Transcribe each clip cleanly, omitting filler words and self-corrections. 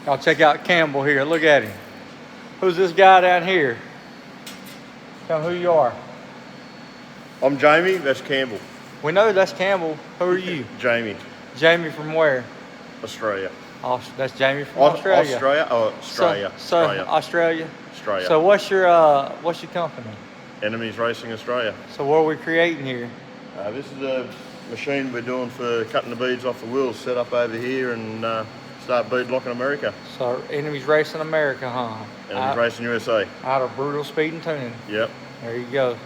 Y'all check out Campbell here. Look at him. Who's this guy down here? Tell me who you are. I'm Jamie, that's Campbell. We know that's Campbell. Who are you? Jamie. Jamie from where? Australia. Oh, that's Jamie from Australia. Australia? Oh, Australia. Australia. Australia. So what's your company? Enemies Racing Australia. So what are we creating here? This is a machine we're doing for cutting the beads off the wheels, set up over here and start beadlock in America. So Enemies Racing America, huh? Enemies Racing U.S.A. Out of Brutal Speed and Tuning. Yep. There you go.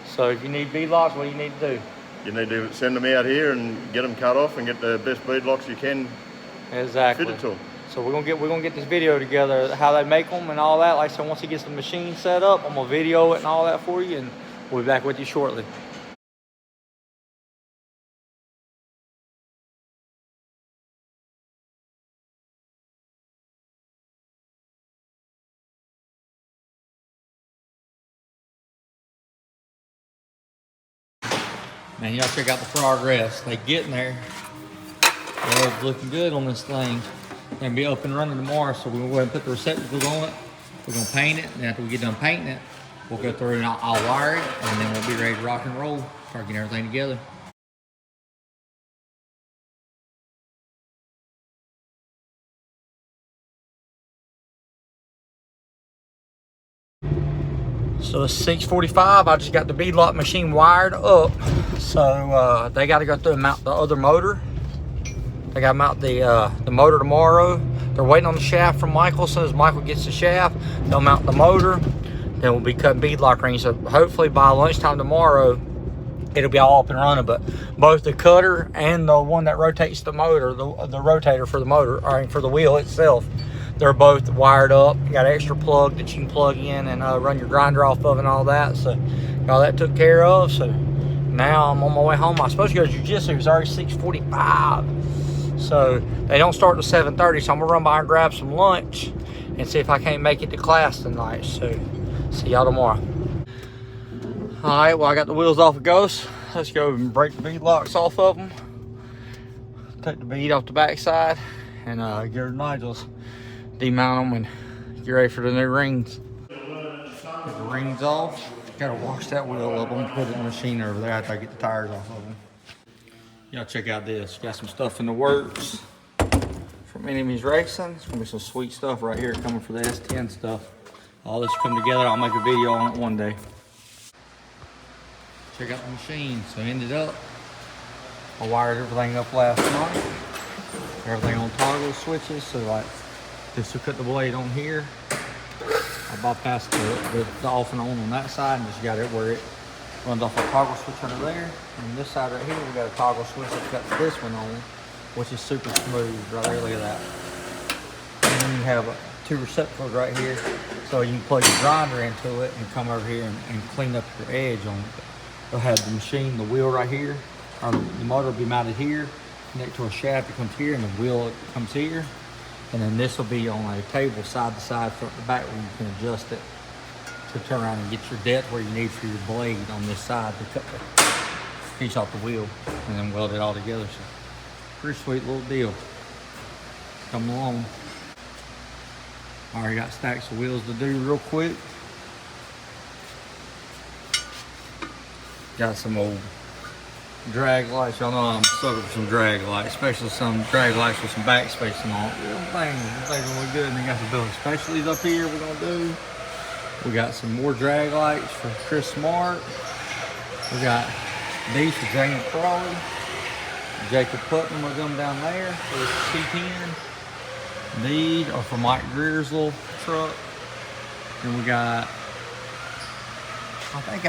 So if you need beadlocks, what do you need to do? You need to send them out here and get them cut off and get the best beadlocks you can. Exactly. Fitted to them. So we're gonna get this video together, how they make them and all that. Like I said, once he gets the machine set up, I'm gonna video it and all that for you, and we'll be back with you shortly. Man, y'all check out the progress. They getting there. It's looking good on this thing. Gonna be up and running tomorrow, so we're gonna go ahead and put the receptacles on it. We're gonna paint it, and after we get done painting it, we'll go through and I'll wire it, and then we'll be ready to rock and roll, start getting everything together. So it's 6:45. I just got the beadlock machine wired up. So they got to go through and mount the other motor. They got to mount the motor tomorrow. They're waiting on the shaft from Michael. As soon as Michael gets the shaft, they'll mount the motor. Then we'll be cutting beadlock rings. So hopefully by lunchtime tomorrow, it'll be all up and running. But both the cutter and the one that rotates the motor, the rotator for the motor, or for the wheel itself, they're both wired up. You got an extra plug that you can plug in and run your grinder off of and all that. So all that took care of. So now I'm on my way home. I'm supposed to go to jiu-jitsu. It's already 6:45. So they don't start till 7:30. So I'm gonna run by and grab some lunch and see if I can't make it to class tonight. So see y'all tomorrow. All right, well, I got the wheels off of Ghost. Let's go and break the beadlocks off of them. Take the bead off the backside and get her Nigel's. Demount them and get ready for the new rings. Get the rings off. Gotta wash that wheel up. I'm gonna put it in the machine over there after I get the tires off of them. Y'all check out this. Got some stuff in the works from Enemies Racing. It's gonna be some sweet stuff right here coming for the S10 stuff. All this come together. I'll make a video on it one day. Check out the machine. So I ended up, I wired everything up last night. Everything on toggle switches. So like, this will cut the blade on here. I bypassed the off and on that side and just got it where it runs off a toggle switch under there. And this side right here, we got a toggle switch that cuts this one on, which is super smooth right there. Look at that. And then you have two receptacles right here, so you can plug your grinder into it and come over here and clean up your edge on it. You'll have the machine, the wheel right here, or the motor will be mounted here, connect to a shaft that comes here, and the wheel comes here. And then this will be on a table side to side, front to back, where you can adjust it to turn around and get your depth where you need for your blade on this side to cut the piece off the wheel and then weld it all together. So pretty sweet little deal. Come along. Already got stacks of wheels to do real quick. Got some old drag lights. Y'all know I'm sucker for some drag lights, especially some drag lights with some backspace and all. Everything's gonna look good. And then got some building specialties up here we're gonna do. We got some more drag lights for Chris Smart. We got these for Jamie Crawley. Jacob Putnam will come down there for the C10. These are for Mike Greer's little truck. And we got, I think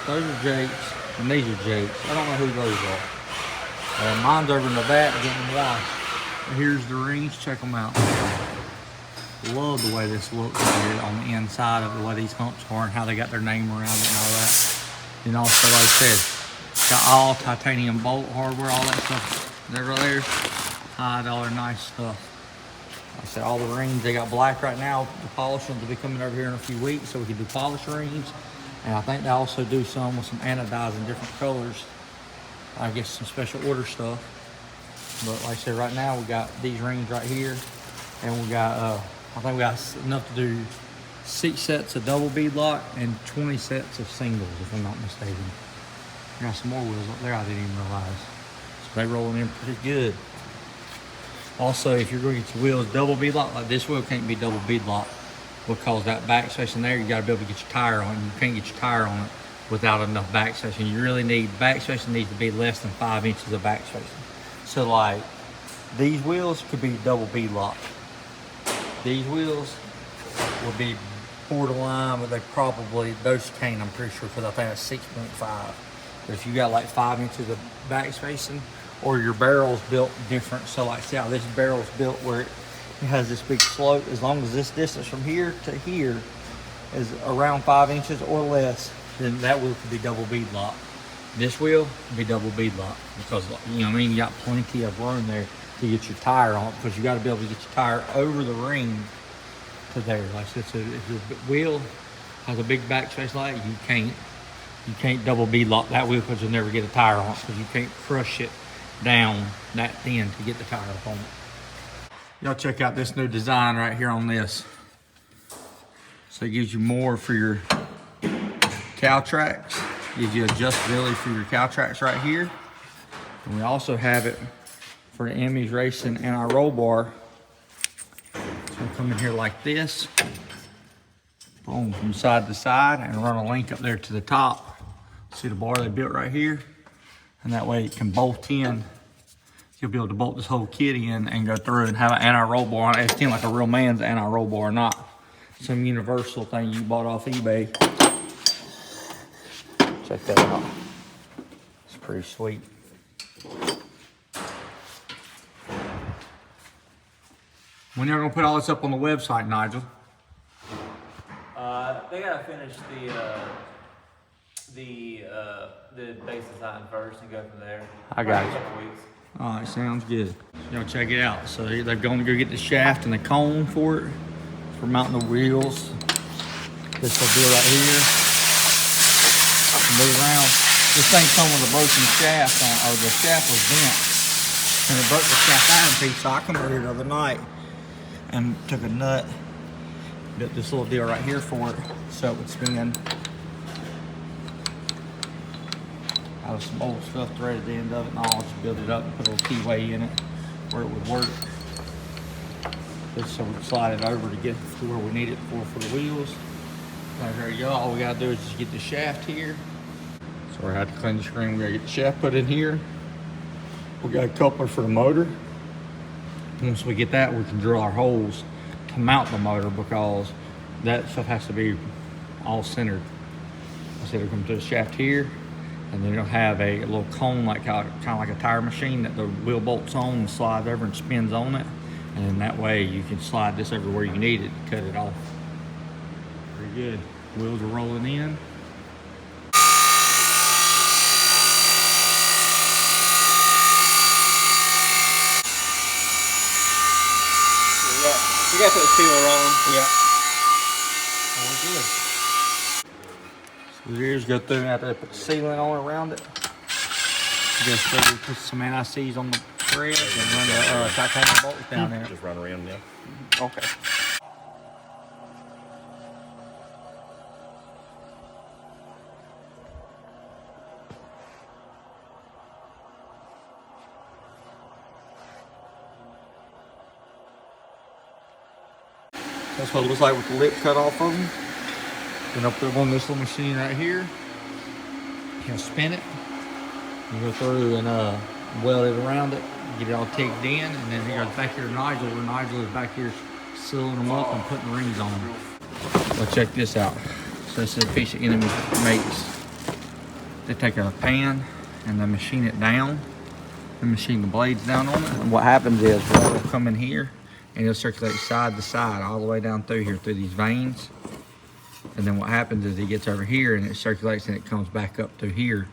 those are Jake's. And these are Jake's. I don't know who those are. Mine's over in the back getting washed. Here's the rings. Check them out. Love the way this looks here on the inside of the way these humps are and how they got their name around it and all that. And also, like I said, got all titanium bolt hardware, all that stuff. They're right there. High dollar, nice stuff. Like I said, all the rings, they got black right now. The polish ones will be coming over here in a few weeks, so we can do polish rings. And I think they also do some with some anodizing different colors. I guess some special order stuff. But like I said, right now we got these rings right here. And we got, I think we got enough to do 6 sets of double beadlock and 20 sets of singles, if I'm not mistaken. We got some more wheels up there I didn't even realize. So they rolling in pretty good. Also, if you're going to get your wheels double beadlock, like this wheel can't be double beadlock because that back section there, you got to be able to get your tire on it. You can't get your tire on it without enough back section. You really need, back section needs to be less than 5 inches of back section. So like, these wheels could be double beadlock. These wheels will be borderline, but they probably, those can't, I'm pretty sure, because I think that's 6.5. But if you got like 5 inches of back spacing, or your barrel's built different, so like see how this barrel's built where it has this big slope, as long as this distance from here to here is around 5 inches or less, then that wheel could be double beadlock. This wheel would be double beadlock because, you know what I mean, you got plenty of room there to get your tire on, because you got to be able to get your tire over the ring to there. Like if your wheel has a big back space like that, you can't double beadlock that wheel because you'll never get a tire on it, because you can't crush it down that thin to get the tire up on it. Y'all check out this new design right here on this. So it gives you more for your cow tracks, gives you adjustability for your cow tracks right here. And we also have it for the Emmys Racing and our roll bar. So we come in here like this, boom, from side to side, and run a link up there to the top. See the bar they built right here? And that way it can bolt in. You'll be able to bolt this whole kit in and go through and have an anti-roll bar on it. It's like a real man's anti-roll bar, not some universal thing you bought off eBay. Check that out. It's pretty sweet. When you're gonna put all this up on the website, Nigel? They gotta finish the base design first and go from there. I got you. A couple weeks. All right, sounds good. Y'all check it out. So they're going to go get the shaft and the cone for it, for mounting the wheels. This will be right here. Move around. This thing come with a broken shaft on, or the shaft was bent, and it broke the shaft iron piece. So I come over here the other night and took a nut, built this little deal right here for it, so it would spin. Out of some old stuff, threaded the end of it, and I'll just build it up and put a little keyway in it where it would work. Just so we can slide it over to get to where we need it for the wheels. Right, there you go. All we gotta do is just get the shaft here. So we had to clean the screen. We gotta get the shaft put in here. We got a coupler for the motor. Once we get that, we can drill our holes to mount the motor, because that stuff has to be all centered. So it'll come to the shaft here, and then it'll have a little cone, like kind of like a tire machine that the wheel bolts on and slides over and spins on it. And then that way you can slide this everywhere you need it to cut it off. Pretty good. Wheels are rolling in. You got to put the sealer on. Yeah. All good. So the gears go through, and after they put the sealant on around it, you just put some anti-seize on the thread and run the titanium bolts down there. Just run around now. Okay. That's what it looks like with the lip cut off of them. Then I'll put them on this little machine right here. You'll spin it. You go through and weld it around it, get it all ticked in, and then you go back here to Nigel, where Nigel is back here sealing them up and putting rings on them. Well, check this out. So this is a piece of enemy makes. They take a pan and they machine it down. They machine the blades down on it. And what happens is, it'll come in here, and it'll circulate side to side all the way down through here, through these veins. And then what happens is it gets over here and it circulates and it comes back up through here.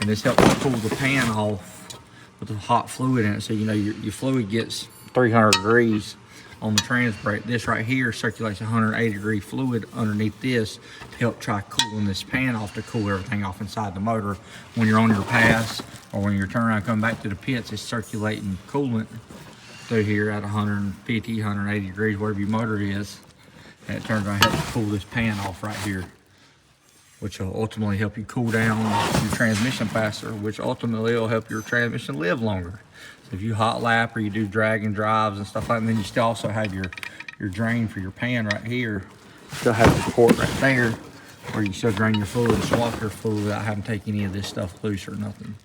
And this helps cool the pan off with the hot fluid in it. So you know your fluid gets 300 degrees on the trans brake. This right here circulates 180 degree fluid underneath this to help try cooling this pan off, to cool everything off inside the motor. When you're on your pass or when you're turning around coming back to the pits, it's circulating coolant through here at 150, 180 degrees, wherever your motor is. And it turns around and helps pull this pan off right here, which will ultimately help you cool down your transmission faster, which ultimately will help your transmission live longer. So if you hot lap or you do drag and drives and stuff like that, and then you still also have your drain for your pan right here. Still have the port right there where you still drain your fluid and swap your fluid without having to take any of this stuff loose or nothing.